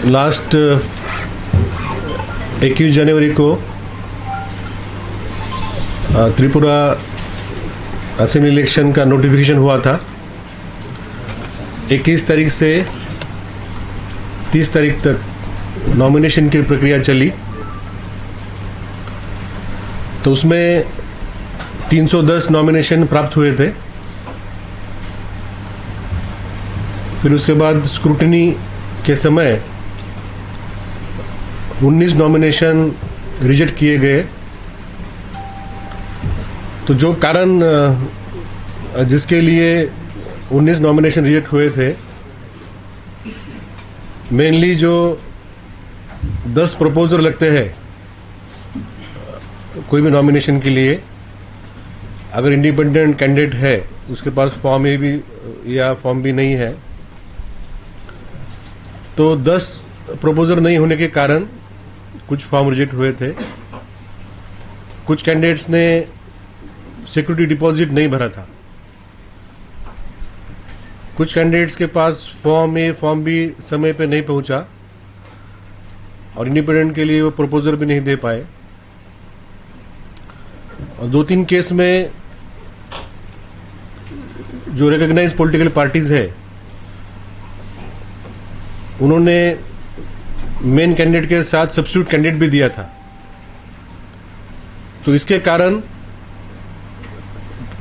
Last 21 जनवरी को Tripura assembly election का notification हुआ था। 21 तारीख से 30 तारीख तक नॉमिनेशन की प्रक्रिया चली, तो उसमें 310 नॉमिनेशन प्राप्त हुए थे। फिर उसके बाद स्क्रूटनी के समय 19 नॉमिनेशन रिजेक्ट किए गए। तो जो कारण जिसके लिए 19 नॉमिनेशन रिजेक्ट हुए थे, मेनली जो 10 प्रपोजर लगते हैं कोई भी नॉमिनेशन के लिए, अगर इंडिपेंडेंट कैंडिडेट है उसके पास फॉर्म ए भी या फॉर्म बी नहीं है, तो 10 प्रपोजर नहीं होने के कारण कुछ फॉर्म रिजेक्ट हुए थे। कुछ कैंडिडेट्स ने सिक्योरिटी डिपॉजिट नहीं भरा था। कुछ कैंडिडेट्स के पास फॉर्म ए फॉर्म बी समय पे नहीं पहुंचा और इंडिपेंडेंट के लिए वो प्रपोजल भी नहीं दे पाए। और 2-3 केस में जो रिकॉग्नाइज पॉलिटिकल पार्टीज है, उन्होंने मेन कैंडिडेट के साथ सब्स्टिट्यूट कैंडिडेट भी दिया था। तो इसके कारण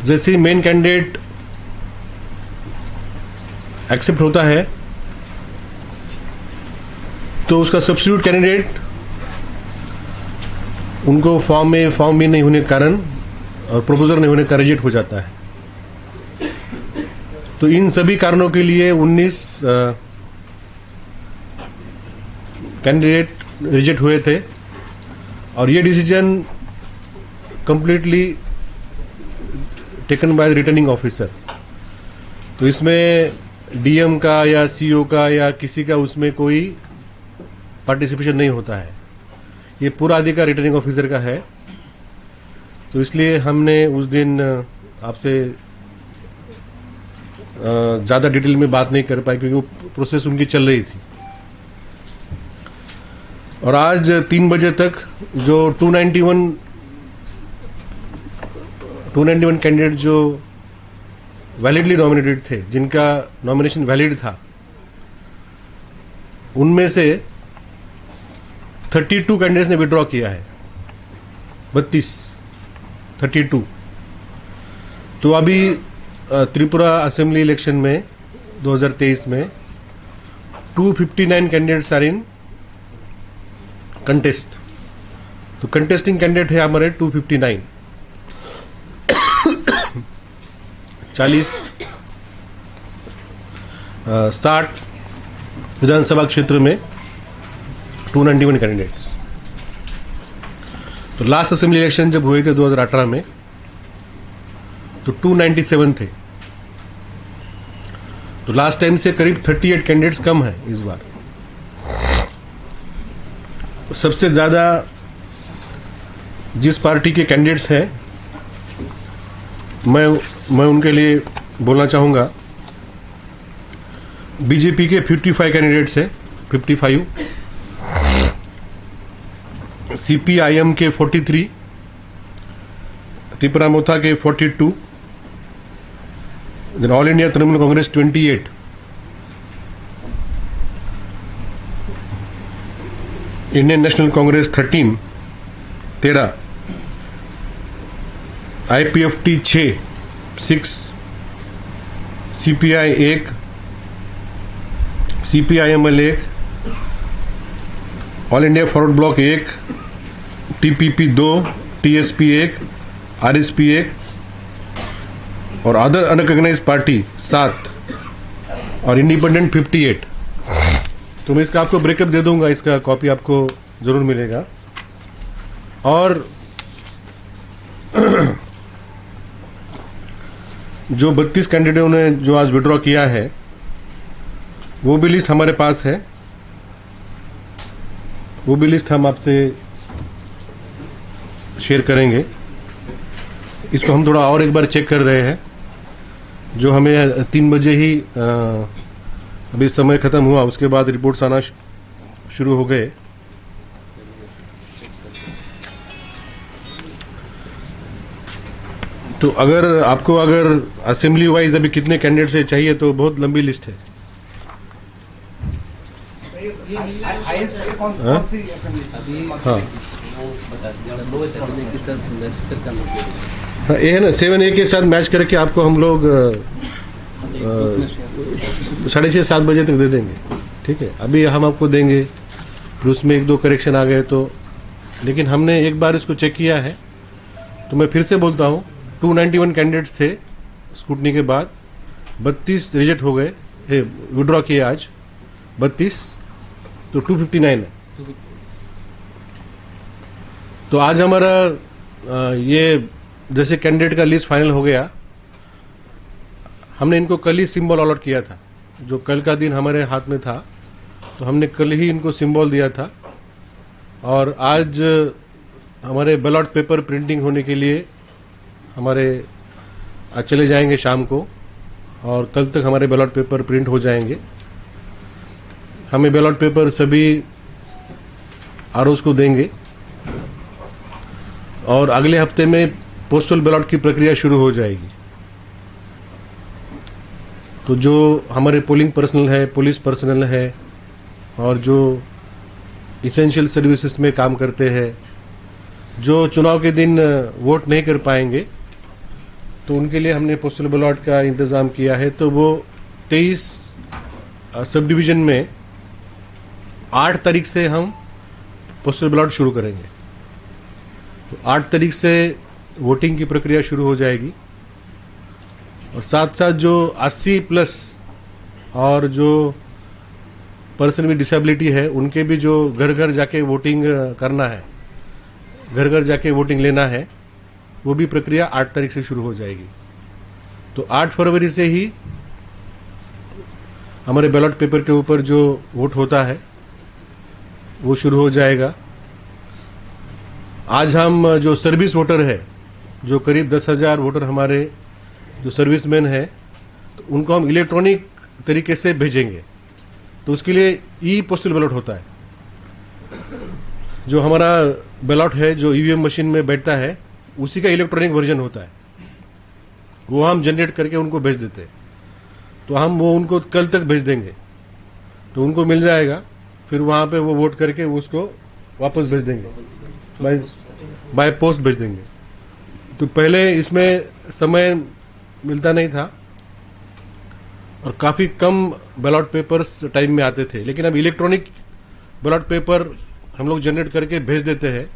जैसे ही मेन कैंडिडेट एक्सेप्ट होता है, तो उसका सब्स्टिट्यूट कैंडिडेट उनको फॉर्म में फॉर्म भी नहीं होने के कारण और प्रपोजल नहीं होने का रिजेक्ट हो जाता है। तो इन सभी कारणों के लिए 19 कैंडिडेट रिजेक्ट हुए थे और ये decision completely taken by the returning officer. तो इसमें डीएम का या सीईओ का या किसी का उसमें कोई पार्टिसिपेशन नहीं होता है। ये पूरा अधिकार रिटर्निंग ऑफिसर का है। तो इसलिए हमने उस दिन आपसे ज़्यादा डिटेल में बात नहीं कर पाए, क्योंकि वो प्रोसेस उनकी चल रही थी। और आज 3 बजे तक जो 291 कैंडिडेट जो वैलिडली नॉमिनेटेड थे, जिनका नॉमिनेशन वैलिड था, उनमें से 32 कैंडिडेट्स ने विड्रॉ किया है। 32। तो अभी त्रिपुरा असेंबली इलेक्शन में 2023 में 259 कैंडिडेट्स आर इन कंटेस्ट। तो कंटेस्टिंग कैंडिडेट है हमारे 259। 60 विधानसभा क्षेत्र में 291 कैंडिडेट्स। तो लास्ट असेंबली इलेक्शन जब हुए थे 2018 में, तो 297 थे। तो लास्ट टाइम से करीब 38 कैंडिडेट्स कम है इस बार। सबसे ज़्यादा जिस पार्टी के कैंडिडेट्स हैं, मैं उनके लिए बोलना चाहूँगा। बीजेपी के 55 कैंडिडेट्स हैं, 55। सीपीआईएम के 43, त्रिपुरा मोथा के 42, then All India Trinamool Congress 28, Indian National Congress 13, IPFT 6, CPI 1, CPIML 1, All India Forward Block 1, TPP 2, TSP 1, RSP 1 और अदर अनरिकॉग्नाइज्ड पार्टी 7 और इंडिपेंडेंट 58। तो मैं इसका आपको ब्रेकअप दे दूंगा, इसका कॉपी आपको जरूर मिलेगा। और जो 32 कैंडिडेटों ने जो आज विड्रॉ किया है, वो भी लिस्ट हमारे पास है। वो भी लिस्ट हम आपसे शेयर करेंगे। इसको हम थोड़ा और एक बार चेक कर रहे हैं। जो हमें 3 बजे ही अभी समय खत्म हुआ, उसके बाद रिपोर्ट्स आना शुरू हो गए। तो अगर असेंबली वाइज अभी कितने कैंडिडेट्स चाहिए तो बहुत लंबी लिस्ट है। हाँ हाँ, ये है ना 7A के साथ मैच करके आपको हम लोग 6:30-7 बजे तक दे देंगे। ठीक है, अभी हम आपको देंगे, फिर उसमें 1-2 करेक्शन आ गए तो, लेकिन हमने एक बार इसको चेक किया है। तो मैं फिर से बोलता हूँ, 291 कैंडिडेट्स थे स्क्रूटनी के बाद, 32 रिजेक्ट हो गए, विड्रॉ किए आज 32, तो 259 है। तो आज हमारा ये जैसे कैंडिडेट का लिस्ट फाइनल हो गया, हमने इनको कल ही सिंबल अलॉट किया था। जो कल का दिन हमारे हाथ में था, तो हमने कल ही इनको सिंबल दिया था। और आज हमारे बैलेट पेपर प्रिंटिंग होने के लिए हमारे आज चले जाएंगे शाम को, और कल तक हमारे बैलेट पेपर प्रिंट हो जाएंगे। हमें बैलेट पेपर सभी आरओज़ को देंगे, और अगले हफ्ते में पोस्टल बैलेट की प्रक्रिया शुरू हो जाएगी। तो जो हमारे पोलिंग पर्सनल है, पुलिस पर्सनल है, और जो इसेंशियल सर्विसेज में काम करते हैं, जो चुनाव के दिन वोट नहीं कर पाएंगे, तो उनके लिए हमने पोस्टल बैलेट का इंतज़ाम किया है। तो वो 23 सब डिवीज़न में 8 तारीख से हम पोस्टल बैलेट शुरू करेंगे। तो 8 तारीख से वोटिंग की प्रक्रिया शुरू हो जाएगी, और साथ साथ जो 80+ और जो पर्सन विद डिसेबिलिटी है, उनके भी जो घर घर जाके वोटिंग करना है, घर घर जाके वोटिंग लेना है, वो भी प्रक्रिया 8 तारीख से शुरू हो जाएगी। तो 8 फरवरी से ही हमारे बैलेट पेपर के ऊपर जो वोट होता है वो शुरू हो जाएगा। आज हम जो सर्विस वोटर है, जो करीब 10,000 वोटर हमारे जो सर्विसमैन है, तो उनको हम इलेक्ट्रॉनिक तरीके से भेजेंगे। तो उसके लिए ई पोस्टल बैलेट होता है। जो हमारा बैलेट है जो ईवीएम मशीन में बैठता है, उसी का इलेक्ट्रॉनिक वर्जन होता है, वो हम जनरेट करके उनको भेज देते हैं। तो हम वो उनको कल तक भेज देंगे, तो उनको मिल जाएगा, फिर वहाँ पे वो वोट करके उसको वापस भेज देंगे, बाय पोस्ट भेज देंगे। तो पहले इसमें समय मिलता नहीं था, और काफ़ी कम बैलेट पेपर्स टाइम में आते थे, लेकिन अब इलेक्ट्रॉनिक बैलेट पेपर हम लोग जनरेट करके भेज देते हैं,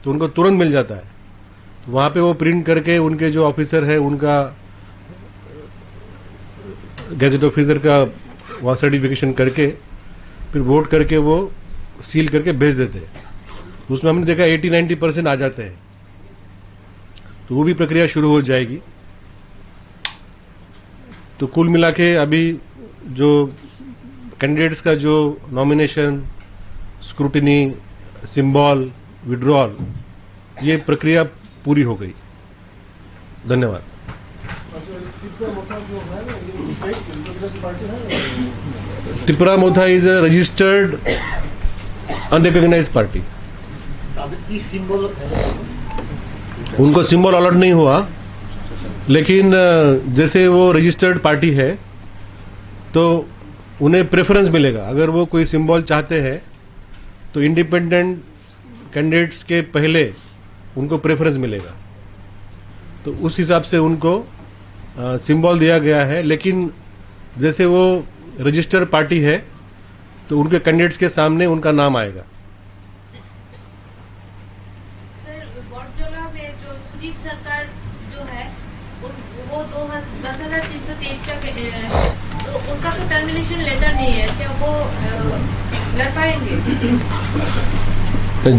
तो उनको तुरंत मिल जाता है। तो वहाँ पे वो प्रिंट करके उनके जो ऑफिसर है, उनका गैजेट ऑफिसर का वहाँ सर्टिफिकेशन करके फिर वोट करके वो सील करके भेज देते हैं। तो उसमें हमने देखा 80-90% आ जाते हैं। तो वो भी प्रक्रिया शुरू हो जाएगी। तो कुल मिला के अभी जो कैंडिडेट्स का जो नॉमिनेशन, स्क्रूटिनी, सिंबल, विड्रॉल, ये प्रक्रिया पूरी हो गई। धन्यवाद। Tripura Motha is a registered unrecognised party. उनको सिंबल अलॉट नहीं हुआ, लेकिन जैसे वो रजिस्टर्ड पार्टी है तो उन्हें प्रेफरेंस मिलेगा। अगर वो कोई सिंबल चाहते हैं तो इंडिपेंडेंट कैंडिडेट्स के पहले उनको प्रेफरेंस मिलेगा। तो उस हिसाब से उनको सिंबल दिया गया है। लेकिन जैसे वो रजिस्टर्ड पार्टी है तो उनके कैंडिडेट्स के सामने उनका नाम आएगा। सर, बॉटजोला में जो सुदीप सरकार जो है वो 10,323 का है, तो उनका तो टर्मिनेशन लेटर नहीं है, क्या वो लड़ पाएंगे?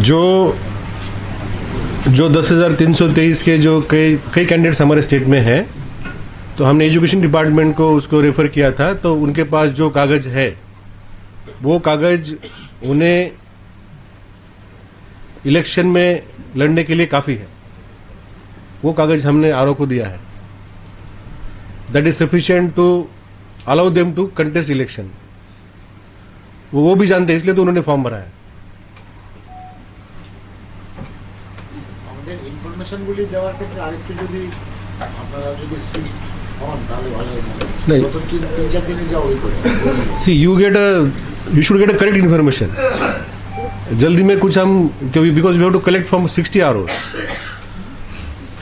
जो 10,323 के जो कई कैंडिडेट्स हमारे स्टेट में हैं, तो हमने एजुकेशन डिपार्टमेंट को उसको रेफर किया था। तो उनके पास जो कागज है, वो कागज उन्हें इलेक्शन में लड़ने के लिए काफ़ी है। वो कागज हमने आरओ को दिया है। That is sufficient to allow them to contest election. वो भी जानते हैं, इसलिए तो उन्होंने फॉर्म भरा है। আমাদের ইনফরমেশনগুলি দেওয়ার ক্ষেত্রে আরেকটু যদি আপনারা যদি স্ট্রিক্ট হন তাহলে ভালো হবে। नहीं। গত 3-4 দিনে যা ওই করে see you should get a correct information. जल्दी में कुछ हम, क्योंकि because we have to collect from 60 hours.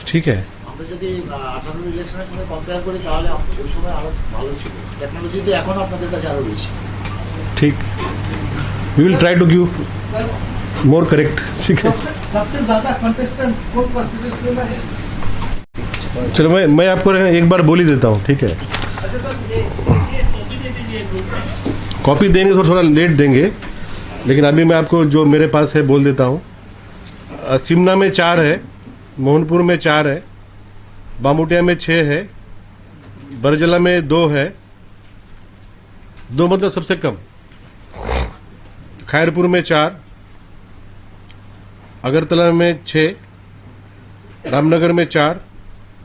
ठीक है, আমরা যদি 18 ইলেকশনের সঙ্গে কম্পেয়ার করি তাহলে ওই সময় আরো ভালো ছিল। টেকনোলজি তো এখন আপনাদের কাছে আরো বেশি। ठीक, we will try to give more correct. ठीक है, सबसे ज्यादा कंटेस्टेंट कौन कॉन्स्टिट्यूंसी में है? चलो मैं आपको एक बार बोल ही देता हूँ। ठीक है, अच्छा सर, ये कॉपी दे दीजिए ग्रुप में। कॉपी देंगे तो थोड़ा लेट देंगे, लेकिन अभी मैं आपको जो मेरे पास है बोल देता हूँ। सिमना में 4 है, मोहनपुर में 4 है, बामुटिया में 6 है, बरजला में 2 है, 2 मतलब सबसे कम। खैरपुर में 4, अगरतला में 6, रामनगर में 4,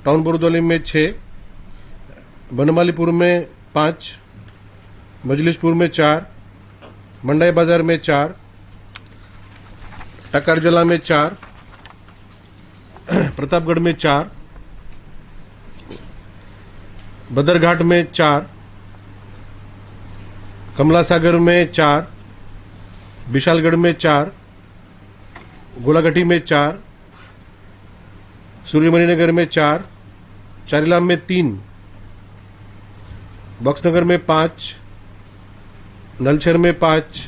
टाउन बुरदौली में 6, बनमालीपुर में 5, मजलिसपुर में 4, मंडाई बाजार में 4, टकारजला में 4, प्रतापगढ़ में 4, बदरघाट में 4, कमला सागर में 4, विशालगढ़ में 4, गोलाघाटी में 4, सूर्यमणिनगर में 4, चारीलाम में 3, बक्सनगर में 5, नलछर में 5,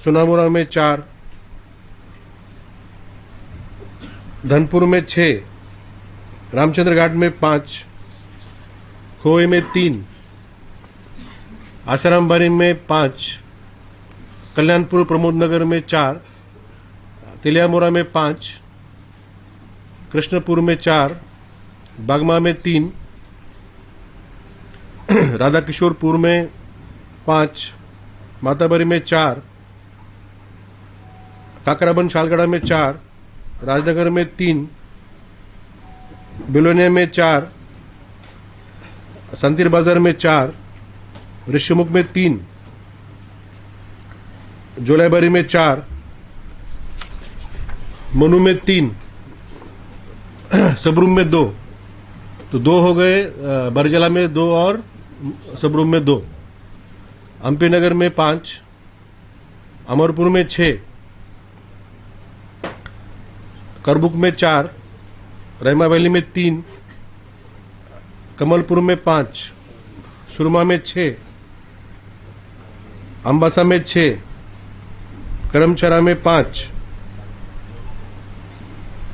सोनामुरा में 4, धनपुर में 6, रामचंद्र घाट में 5, खोए में 3, आसारामबाड़ी में 5, कल्याणपुर प्रमोद नगर में 4, तिलियामोरा में 5, कृष्णपुर में 4, बागमा में 3, राधा किशोरपुर में 5, माताबरी में 4, काकराबन शालगढ़ा में 4, राजनगर में 3, बिलोनिया में 4, संतीर बाजार में 4, ऋषिमुख में 3, जोलाईबारी में 4, मनु में 3, सबरूम में 2, तो 2 हो गए। बरजला में 2 और सबरूम में 2, हम्पी नगर में 5, अमरपुर में 6, करबुक में 4, रहमा वैली में 3, कमलपुर में 5, सुरमा में 6, अम्बासा में 6, करमचरा में 5,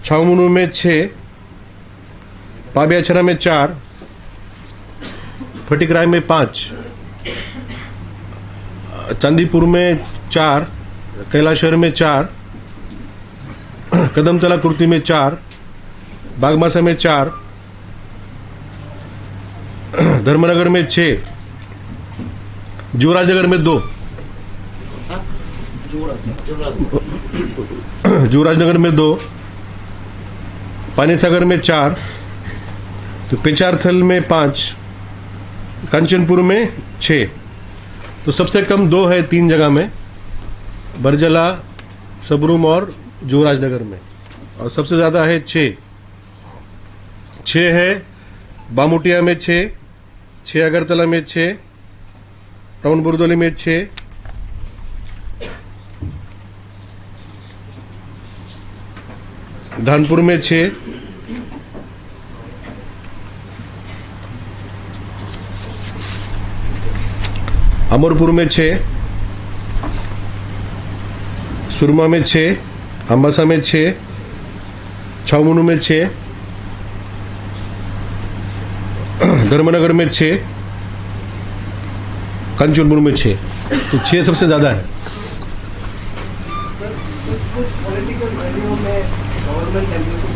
छावमुनु में 6, पाबियाछरा में 4, फटिकराय में 5, चांदीपुर में 4, कैलाशहर में 4, कदमतला कुर्ती में 4, बागमासा में 4, धर्मनगर में 6, जुवराजनगर में 2, जुवराजनगर में 2, पानीसागर में 4, तो पेचारथल में 5, कंचनपुर में 6। तो सबसे कम 2 है 3 जगह में, बरजला, सबरूम और जुवराजनगर में, और सबसे ज़्यादा है 6 है बामुटिया में 6 अगरतला में 6, टाउन बुरदौली में 6, धानपुर में 6, अमरपुर में 6, सुरमा में 6, अम्बासा में 6, छावमुनु में 6, धर्मनगर में 6, कंचनपुर में 6, तो 6 सबसे ज़्यादा है। कुछ पॉलिटिकल रैलियों में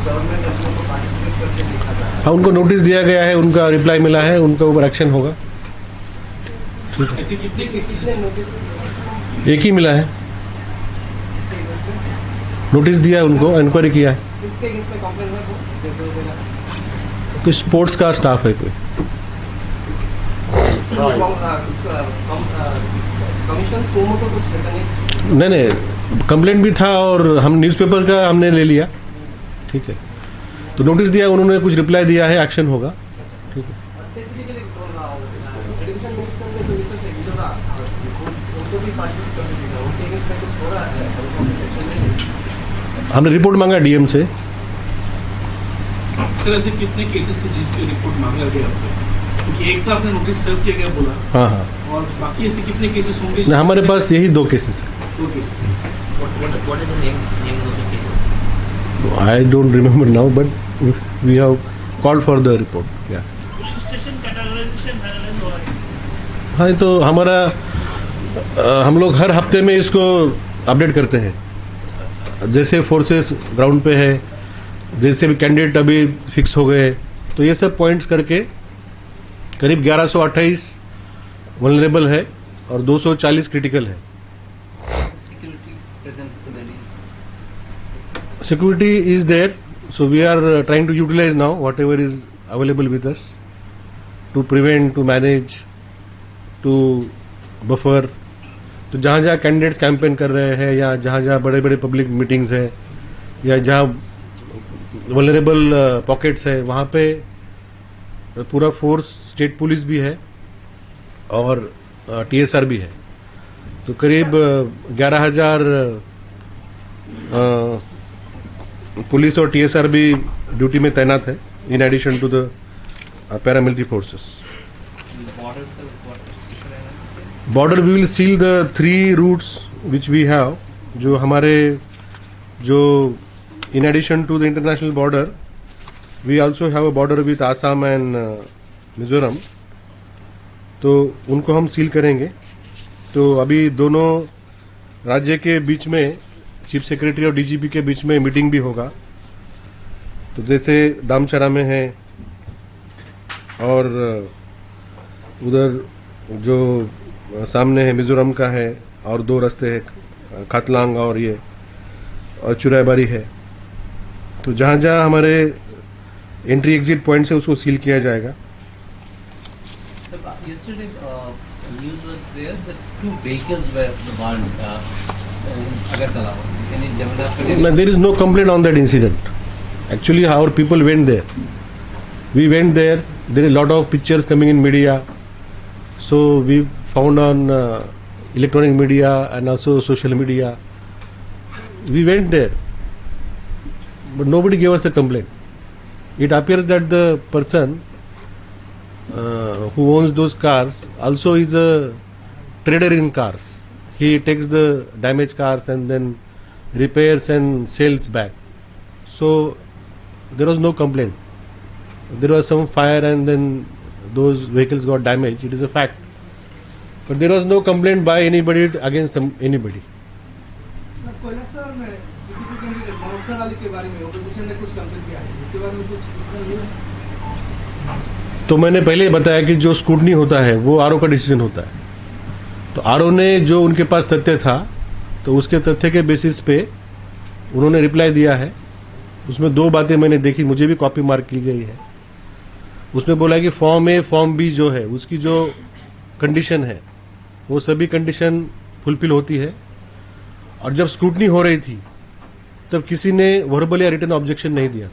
गवर्नमेंट को पार्टिसिपेट करके देखा था। हाँ, उनको नोटिस दिया गया है, उनका रिप्लाई मिला है, उनका ऊपर एक्शन होगा। ऐसी कितने नोटिस? एक ही मिला है, नोटिस दिया है उनको, इंक्वायरी किया है। किसके किस पे कंप्लेंट है वो? कुछ स्पोर्ट्स का स्टाफ है कोई। कमीशन सोमो को कुछ रिकॉग्नाइज नहीं, कंप्लेंट भी था और हम न्यूज़पेपर का हमने ले लिया, ठीक है, तो नोटिस दिया, उन्होंने कुछ रिप्लाई दिया है, एक्शन होगा, ठीक है। स्पेसिफिकली एजुकेशन मिनिस्टर ने जो मिसेस एग्जोरा उनको भी पार्टिसिपेट कर दिया, उनके अगेंस्ट में कुछ हो रहा है, हमने रिपोर्ट मांगा डीएम से। सर ऐसे कितने केसेस थे जिस पे रिपोर्ट मांगा गया आपको? क्योंकि एक तो आपने नोटिस सर्व किया गया बोला, हाँ हाँ, और बाकी ऐसे कितने केसेस होंगे? नहीं, हमारे पास यही 2 केसेस है। 2 केसेस हैं। What is the name of the cases? I don't remember now, but we have called for the report. Yeah. Police station categorisation finalise हो रहा है। हाँ, तो हमारा हम लोग हर हफ्ते में इसको अपडेट करते हैं, जैसे फोर्सेस ग्राउंड पे है, जैसे भी कैंडिडेट अभी फिक्स हो गए, तो ये सब पॉइंट्स करके करीब 1128 वल्नरेबल है और 240 क्रिटिकल है। Security is there, so we are trying to utilize now whatever is available with us to prevent, to manage, to buffer. तो जहाँ जहाँ कैंडिडेट्स कैंपेन कर रहे हैं या जहाँ जहाँ बड़े बड़े पब्लिक मीटिंग्स है या जहाँ वल्नरेबल पॉकेट्स है, वहाँ पे पूरा फोर्स, स्टेट पुलिस भी है और टीएसआर भी है। तो करीब 11,000 पुलिस और टीएसआर भी ड्यूटी में तैनात है, in addition to the paramilitary forces. Border we will seal the 3 routes which we have, जो हमारे जो in addition to the international border we also have a border with Assam and Mizoram, तो उनको हम सील करेंगे। तो अभी दोनों राज्य के बीच में चीफ सेक्रेटरी और डीजीपी के बीच में मीटिंग भी होगा। तो जैसे दामचरा में है और उधर जो सामने है मिजोरम का है, और 2 रास्ते हैं, खातलांग और ये और चुराईबारी है। तो जहाँ जहाँ हमारे एंट्री एग्जिट पॉइंट्स है उसको सील किया जाएगा। Yesterday, news was there that 2 vehicles were burned in Agartala. No, there is no complaint on that incident. Actually, our people went there. We went there. There is a lot of pictures coming in media. So we found on electronic media and also social media. We went there, but nobody gave us a complaint. It appears that the person who owns those cars also is a trader in cars. He takes the damaged cars and then repairs and sells back. So there was no complaint. There was some fire and then those vehicles got damaged. It is a fact. But there was no complaint by anybody against anybody. Sir BJP candidate Mausar Ali के बारे में opposition ने कुछ complaint किया है, इसके बारे में कुछ तो मैंने पहले ही बताया कि जो स्क्रूटनी होता है वो आरओ का डिसीजन होता है। तो आरओ ने जो उनके पास तथ्य था, तो उसके तथ्य के बेसिस पे उन्होंने रिप्लाई दिया है। उसमें 2 बातें मैंने देखी, मुझे भी कॉपी मार्क की गई है। उसमें बोला कि फॉर्म ए फॉर्म बी जो है उसकी जो कंडीशन है वो सभी कंडीशन फुलफिल होती है, और जब स्क्रूटनी हो रही थी तब किसी ने वर्बल या रिटन ऑब्जेक्शन नहीं दिया।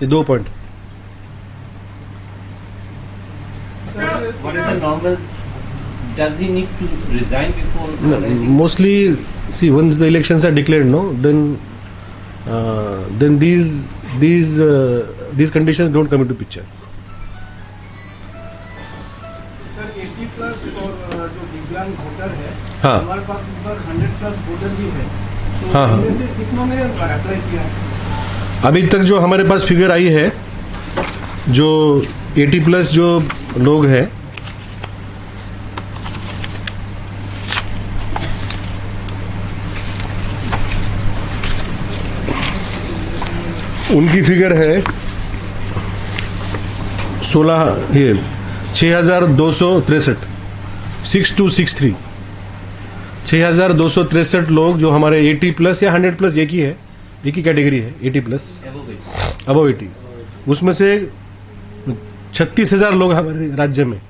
ये 2 point. What is the normal? Does he need to resign before? Mostly, see, once the elections are declared, no, then these conditions don't come into picture. Sir 80+ और जो दिव्यांग वोटर है, हाँ। हमारे पास उधर 100+ वोटर्स भी है, तो हाँ, हाँ। इनमें से कितनों ने अप्लाई किया है? अभी तक जो हमारे पास फिगर आई है, जो 80+ जो लोग हैं, उनकी फिगर है 6263 6263 6263 लोग जो हमारे 80+ या 100+ एक ही कैटेगरी है, 80+ Above it. अबव 80, उसमें से 36,000 लोग हमारे राज्य में,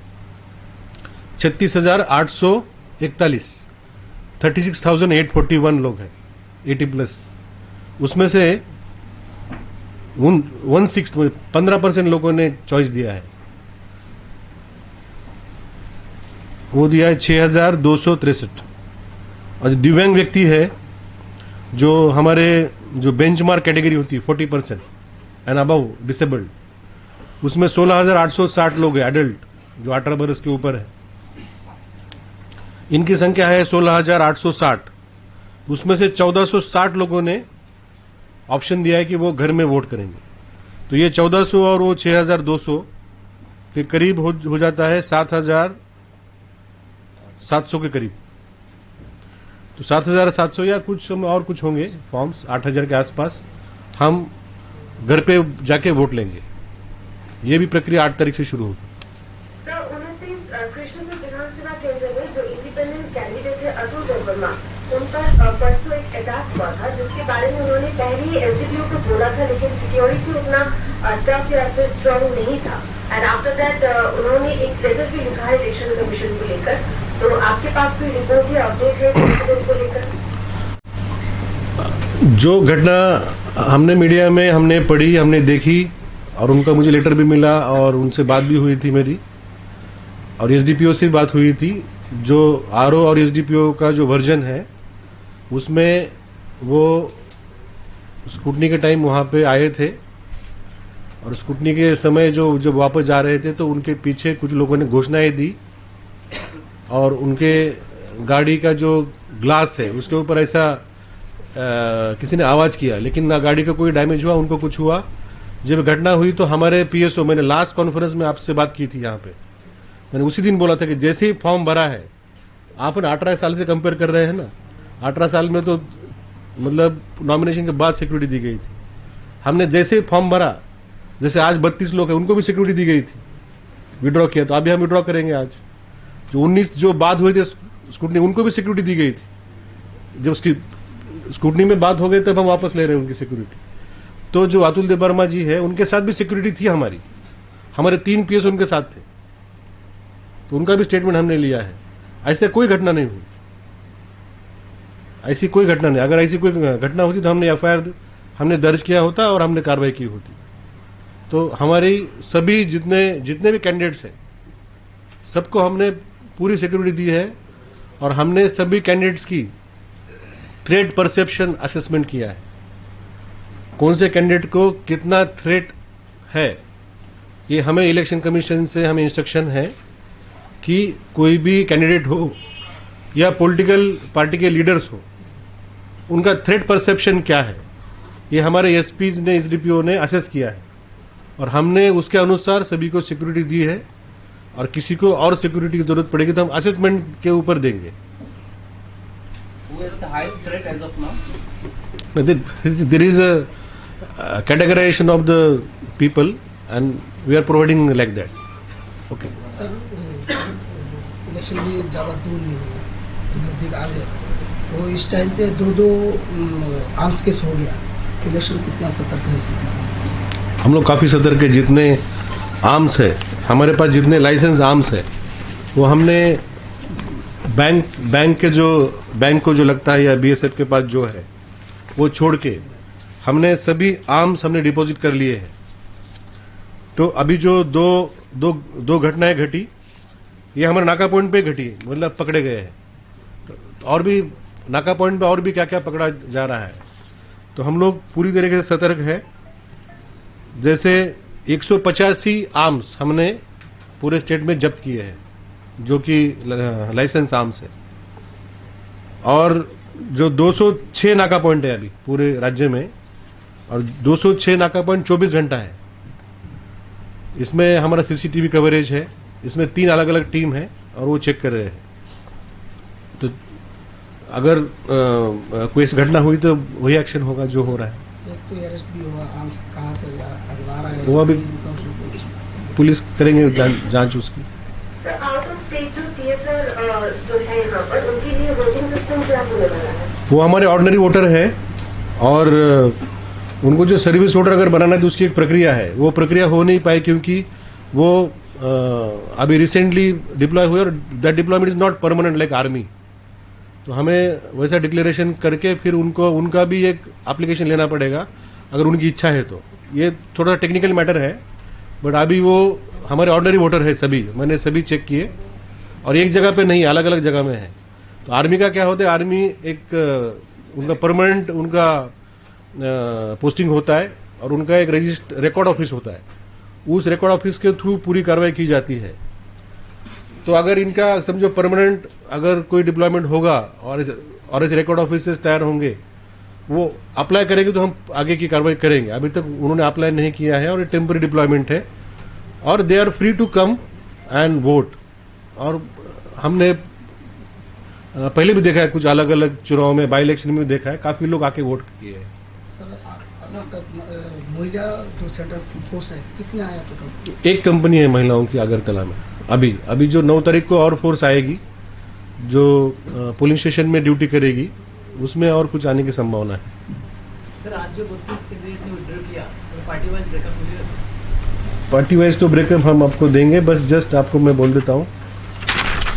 36,841, 36,841 लोग हैं 80+। उसमें से 15% लोगों ने चॉइस दिया है, वो दिया है 6,263। और जो दिव्यांग व्यक्ति है, जो हमारे जो बेंचमार्क कैटेगरी होती है 40% एंड अबव डिसेबल्ड, उसमें 16,860 लोग हैं एडल्ट, जो 18 बरस के ऊपर है। इनकी संख्या है 16,860। उसमें से 1,460 लोगों ने ऑप्शन दिया है कि वो घर में वोट करेंगे। तो ये 1,400 और वो 6,200 के करीब हो जाता है 7,700 के करीब। तो 7,700 या कुछ और कुछ होंगे फॉर्म्स, 8,000 के आसपास हम घर पे जाके वोट लेंगे। ये भी प्रक्रिया 8 तारीख से शुरू होगी। सर, 29 कृष्णपुर विधानसभा केंद्र में जो इंडिपेंडेंट कैंडिडेट है अतुल देववर्मा, उन पर परसों एक अटैक हुआ था, जिसके बारे में उन्होंने पहले ही एसडीपीओ को बोला था, लेकिन सिक्योरिटी उतना टफ या फिर स्ट्रॉन्ग नहीं था। एंड आफ्टर दैट उन्होंने एक लेटर भी लिखा है इलेक्शन कमीशन को लेकर। तो आपके पास कोई रिपोर्ट या अपडेट है इंसिडेंट को लेकर? जो घटना हमने मीडिया में हमने पढ़ी, हमने देखी, और उनका मुझे लेटर भी मिला और उनसे बात भी हुई थी मेरी, और एसडीपीओ से भी बात हुई थी। जो आरओ और एसडीपीओ का जो वर्जन है, उसमें वो स्कूटनी के टाइम वहाँ पे आए थे, और स्कूटनी के समय जो वापस जा रहे थे, तो उनके पीछे कुछ लोगों ने घोषणाएं दी, और उनके गाड़ी का जो ग्लास है उसके ऊपर ऐसा किसी ने आवाज़ किया, लेकिन ना गाड़ी का कोई डैमेज हुआ, उनको कुछ हुआ। जब घटना हुई तो हमारे पीएसओ, मैंने लास्ट कॉन्फ्रेंस में आपसे बात की थी यहाँ पे, मैंने उसी दिन बोला था कि जैसे ही फॉर्म भरा है, आप 18 साल से कंपेयर कर रहे हैं ना, 18 साल में तो मतलब नॉमिनेशन के बाद सिक्योरिटी दी गई थी। हमने जैसे फॉर्म भरा, जैसे आज 32 लोग हैं, उनको भी सिक्योरिटी दी गई थी, विड्रॉ किया, तो अभी हम विड्रॉ करेंगे आज। जो 19 जो बात हुई थी स्कूटनी, उनको भी सिक्योरिटी दी गई थी। जब उसकी स्कूटनी में बात हो गई तब हम वापस ले रहे हैं उनकी सिक्योरिटी। तो जो अतुल देववर्मा जी है, उनके साथ भी सिक्योरिटी थी हमारी, हमारे 3 पीएस उनके साथ थे, तो उनका भी स्टेटमेंट हमने लिया है। ऐसे कोई घटना नहीं हुई, ऐसी कोई घटना नहीं। अगर ऐसी कोई घटना होती तो हमने एफआईआर हमने दर्ज किया होता और हमने कार्रवाई की होती। तो हमारी सभी जितने भी कैंडिडेट्स हैं, सबको हमने पूरी सिक्योरिटी दी है, और हमने सभी कैंडिडेट्स की थ्रेट परसेप्शन असेसमेंट किया है। कौन से कैंडिडेट को कितना थ्रेट है, ये हमें इलेक्शन कमीशन से हमें इंस्ट्रक्शन है कि कोई भी कैंडिडेट हो या पॉलिटिकल पार्टी के लीडर्स हो, उनका थ्रेट परसेप्शन क्या है, ये हमारे एसपीज ने, एसडीपीओ ने असेस किया है, और हमने उसके अनुसार सभी को सिक्योरिटी दी है। और किसी को और सिक्योरिटी की जरूरत पड़ेगी तो हम असेसमेंट के ऊपर देंगे। There is a categorization of the people and we are providing like that. Okay. Sir, election भी ज़्यादा दूर नहीं है, नज़दीक आ गया, तो इस टाइम पे दो आर्म्स केस हो गया। इलेक्शन कितना सतर्क है इसमें? हम लोग काफ़ी सतर्क है। जितने आर्म्स है हमारे पास, जितने लाइसेंस आर्म्स है, वो हमने बैंक को जो लगता है या बीएसएफ के पास जो है, वो छोड़ के हमने सभी आर्म्स हमने डिपॉजिट कर लिए हैं। तो अभी जो दो घटनाएं घटी, ये हमारे नाका पॉइंट पे घटी, मतलब पकड़े गए हैं। तो और भी नाका पॉइंट पे और भी क्या क्या पकड़ा जा रहा है। तो हम लोग पूरी तरीके से सतर्क है। जैसे 185 आर्म्स हमने पूरे स्टेट में जब्त किए हैं, जो कि लाइसेंस आर्म्स है, और जो 206 नाका पॉइंट है अभी पूरे राज्य में, और 206 नाका पॉइंट 24 घंटा है। इसमें हमारा सीसीटीवी कवरेज है, इसमें 3 अलग अलग टीम है और वो चेक कर रहे हैं। तो अगर कोई घटना हुई तो वही एक्शन होगा जो हो रहा है। कोई अरेस्ट भी हुआ, आर्म्स कहाँ से ला रहा है, वो अभी पुलिस करेंगे जांच उसकी। सर, आउट ऑफ स्टेट जो टीएसआर जो है यहाँ पर, उनके लिए वोटिंग सिस्टम क्या होने वाला है? वो हमारे ऑर्डिनरी वोटर है, और उनको जो सर्विस वोटर अगर बनाना है तो उसकी एक प्रक्रिया है। वो प्रक्रिया हो नहीं पाई क्योंकि वो अभी रिसेंटली डिप्लॉय हुए और that deployment is not permanent like army. तो हमें वैसा डिक्लेरेशन करके फिर उनका भी एक एप्लीकेशन लेना पड़ेगा अगर उनकी इच्छा है तो। ये थोड़ा टेक्निकल मैटर है, बट अभी वो हमारे ऑर्डिनरी वोटर है सभी, मैंने सभी चेक किए और एक जगह पे नहीं, अलग अलग जगह में है। तो आर्मी का क्या होता है, आर्मी एक उनका परमानेंट उनका पोस्टिंग होता है और उनका एक रिकॉर्ड ऑफिस होता है, उस रिकॉर्ड ऑफिस के थ्रू पूरी कार्रवाई की जाती है। तो अगर इनका समझो परमानेंट अगर कोई डिप्लॉयमेंट होगा और इस रिकॉर्ड ऑफिस तैयार होंगे, वो अप्लाई करेंगे तो हम आगे की कार्रवाई करेंगे। अभी तक उन्होंने अप्लाई नहीं किया है और ये टेम्पररी डिप्लॉयमेंट है और they are free to come and vote. और हमने पहले भी देखा है कुछ अलग अलग चुनाव में, बाई इलेक्शन में भी देखा है, काफी लोग आके वोट किए हैं। महिला जो सेंट्रल फोर्स है कितने आया टोटल? एक कंपनी है महिलाओं की अगरतला में। अभी जो 9 तारीख को और फोर्स आएगी जो पोलिंग स्टेशन में ड्यूटी करेगी, उसमें और कुछ आने की संभावना है। सर आज जो 32 कैंडिडेट ने विड्रॉ किया, तो पार्टी वाइज ब्रेकअप मिलेगा? पार्टी वाइज तो ब्रेकअप हम आपको देंगे, बस जस्ट आपको मैं बोल देता हूँ,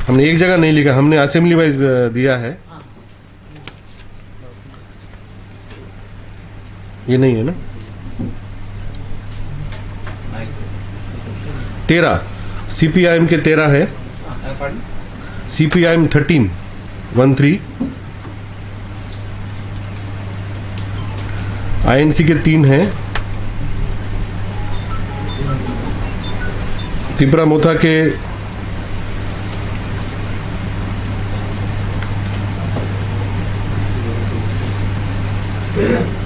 हमने एक जगह नहीं लिखा, हमने असेंबली वाइज दिया है। ये नहीं है ना? 13 CPIM के 13 है, CPIM 13 INC के 3 हैं, त्रिपुरा मोथा के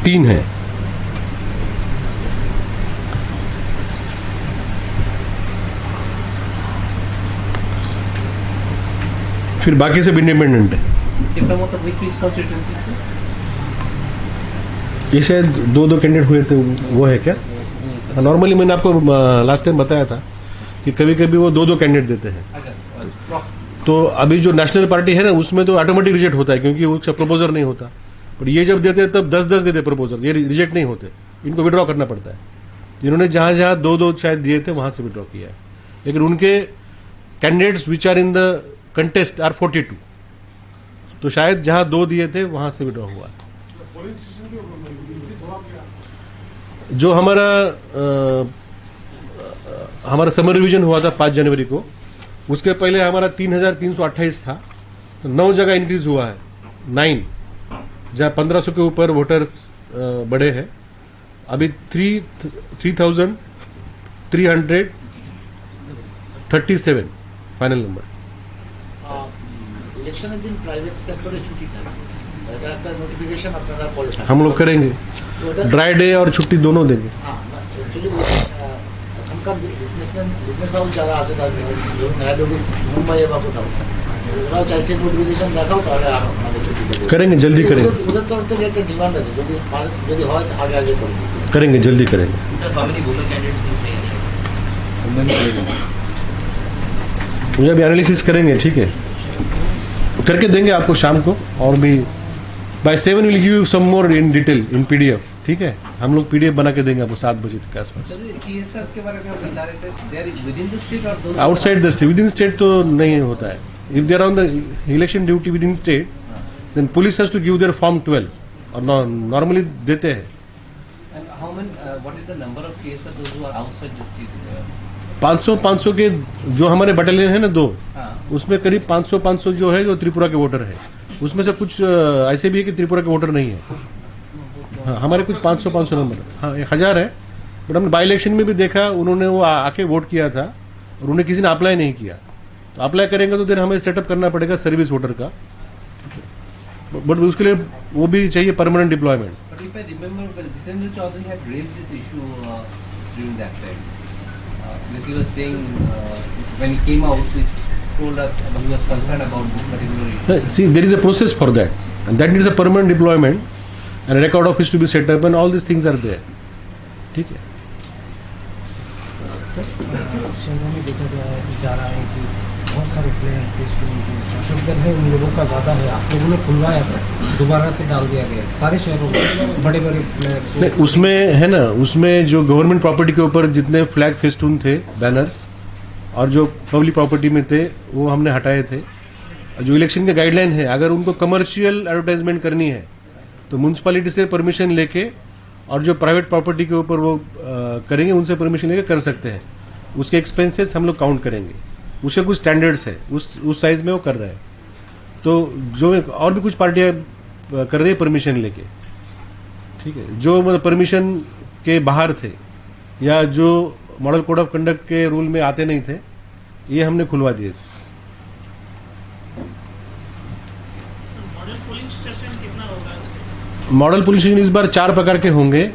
3 हैं, फिर बाकी सब इंडिपेंडेंट है। ये शायद 2 कैंडिडेट हुए थे, वो है क्या? नॉर्मली मैंने आपको लास्ट टाइम बताया था कि कभी कभी वो 2 कैंडिडेट देते हैं। तो अभी जो नेशनल पार्टी है ना, उसमें तो ऑटोमेटिक रिजेक्ट होता है क्योंकि उसका प्रपोजल नहीं होता। पर ये जब देते हैं तब 10-10 देते प्रपोजल, ये रिजेक्ट नहीं होते, इनको विड्रॉ करना पड़ता है। जिन्होंने जहां जहां 2-2 शायद दिए थे वहां से विड्रॉ किया है, लेकिन उनके candidates which are in the contest are 42, तो शायद जहां 2 दिए थे वहां से विड्रॉ हुआ। जो हमारा समर रिवीजन हुआ था 5 जनवरी को, उसके पहले हमारा 3328 था, तो 9 जगह इंक्रीज हुआ है, 9 जहाँ 1500 के ऊपर वोटर्स बड़े हैं। अभी 3337 फाइनल नंबर। ইলেকশনের দিন প্রাইভেট সেক্টরে ছুটি থাকে, এটা একটা নোটিফিকেশন আপনারা বলেছেন हम लोग करेंगे, ड्राई डे और छुट्टी दोनों देंगे। হ্যাঁ অ্যাকচুয়ালি এখনকার বিজনেস হাউস যারা আছে তাদের ধরুন হেড অফিস মুম্বাই বা কোথাও, ওরাও চাইছে নোটিফিকেশন দেখাও, তাহলে আমাদের ছুটি দেবে। करेंगे, जल्दी करेंगे, ওদের তরফ থেকে একটা ডিমান্ড আছে, যদি হয় আগে আগে করে দিতে। करेंगे, जल्दी करेंगे। Sir, how many women candidates in play? मुझे अभी एनालिसिस करेंगे, ठीक है, करके देंगे आपको शाम को, और भी by 7 will give you some more in detail in PDF, ठीक है? हम लोग PDF बना के देंगे आपको 7 बजे के आसपास। Outside the state, within state तो नहीं होता है। If they are on the election duty within state, then police has to give their form 12, और नॉर्मली देते हैं। 500 के जो हमारे बटालियन है ना 2, उसमें करीब 500 जो है जो त्रिपुरा के वोटर है, उसमें से कुछ ऐसे भी है कि त्रिपुरा के वोटर नहीं है। हाँ, हमारे कुछ 500 नंबर, हाँ 1000 है, बट हमने बाई इलेक्शन में भी देखा, उन्होंने वो आके वोट किया था और उन्हें किसी ने अप्लाई नहीं किया। तो अप्लाई करेंगे तो फिर हमें सेटअप करना पड़ेगा सर्विस वोटर का, बट उसके लिए वो भी चाहिए permanent deployment. Jitendra Chaudhary had raised this issue during that time. Because he was saying when he came out, he told us he was concerned about this particular issue. See, there is a process for that, and that needs a permanent deployment and a record office to be set up, and all these things are there. ठीक है? शहरों में देखा जा रहा है कि बहुत सारे प्लेयर थे इसमें, जो शासक दल है उन लोगों का ज़्यादा है, आप लोगों ने खुलवाया था, दोबारा से डाल दिया गया सारे शहरों में बड़े बड़े प्लेयर्स। नहीं, उसमें है ना, उसमें जो गवर्नमेंट प्रॉपर्टी के ऊपर जितने फ्लैग फेस्टून थे, बैनर्स, और जो पब्लिक प्रॉपर्टी में थे वो हमने हटाए थे। जो इलेक्शन के गाइडलाइन है, अगर उनको कमर्शियल एडवर्टाइजमेंट करनी है तो म्यूनसिपैलिटी से परमिशन लेके, और जो प्राइवेट प्रॉपर्टी के ऊपर वो करेंगे उनसे परमिशन लेके कर सकते हैं। उसके एक्सपेंसेस हम लोग काउंट करेंगे, उसके कुछ स्टैंडर्ड्स है, उस साइज में वो कर रहा है। तो जो और भी कुछ पार्टियां कर रही है परमिशन लेके, ठीक है, जो मतलब परमिशन के बाहर थे या जो मॉडल कोड ऑफ कंडक्ट के रूल में आते नहीं थे, ये हमने खुलवा दिए। मॉडल पुलिस स्टेशन इस बार 4 प्रकार के होंगे।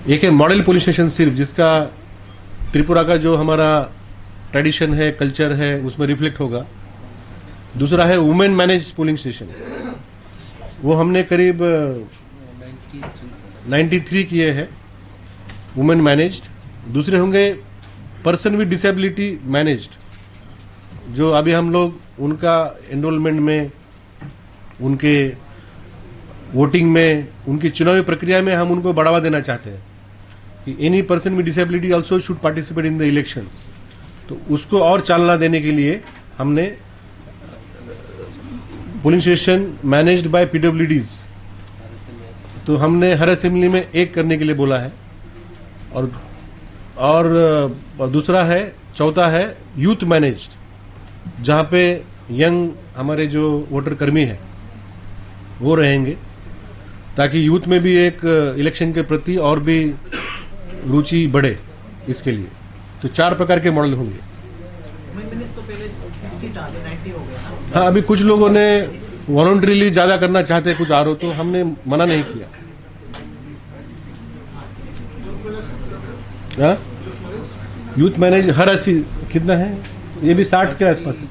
एक है मॉडल पुलिस स्टेशन सिर्फ, जिसका त्रिपुरा का जो हमारा ट्रेडिशन है, कल्चर है, उसमें रिफ्लेक्ट होगा। दूसरा है वुमेन मैनेज पोलिंग स्टेशन, वो हमने करीब 93 किए हैं वुमेन मैनेज्ड। दूसरे होंगे पर्सन विद डिसेबिलिटी मैनेज्ड, जो अभी हम लोग उनका एनरोलमेंट में, उनके वोटिंग में, उनकी चुनावी प्रक्रिया में हम उनको बढ़ावा देना चाहते हैं कि any person with disability also should participate in the elections. तो उसको और चालना देने के लिए हमने पोलिंग स्टेशन मैनेज्ड बाय पीडब्ल्यूडीज, तो हमने हर असेंबली में एक करने के लिए बोला है। और दूसरा है, चौथा है यूथ मैनेज्ड, जहां पे यंग हमारे जो वोटर कर्मी हैं वो रहेंगे, ताकि यूथ में भी एक इलेक्शन के प्रति और भी रुचि बढ़े इसके लिए। तो 4 प्रकार के मॉडल होंगे। तो पहले 60 था, 90 हो गया। हाँ, अभी कुछ लोगों ने वॉलंटरीली ज्यादा करना चाहते हैं कुछ आर, तो हमने मना नहीं किया। हाँ? यूथ मैनेज हर 80 कितना है, ये भी 60 के आसपास है।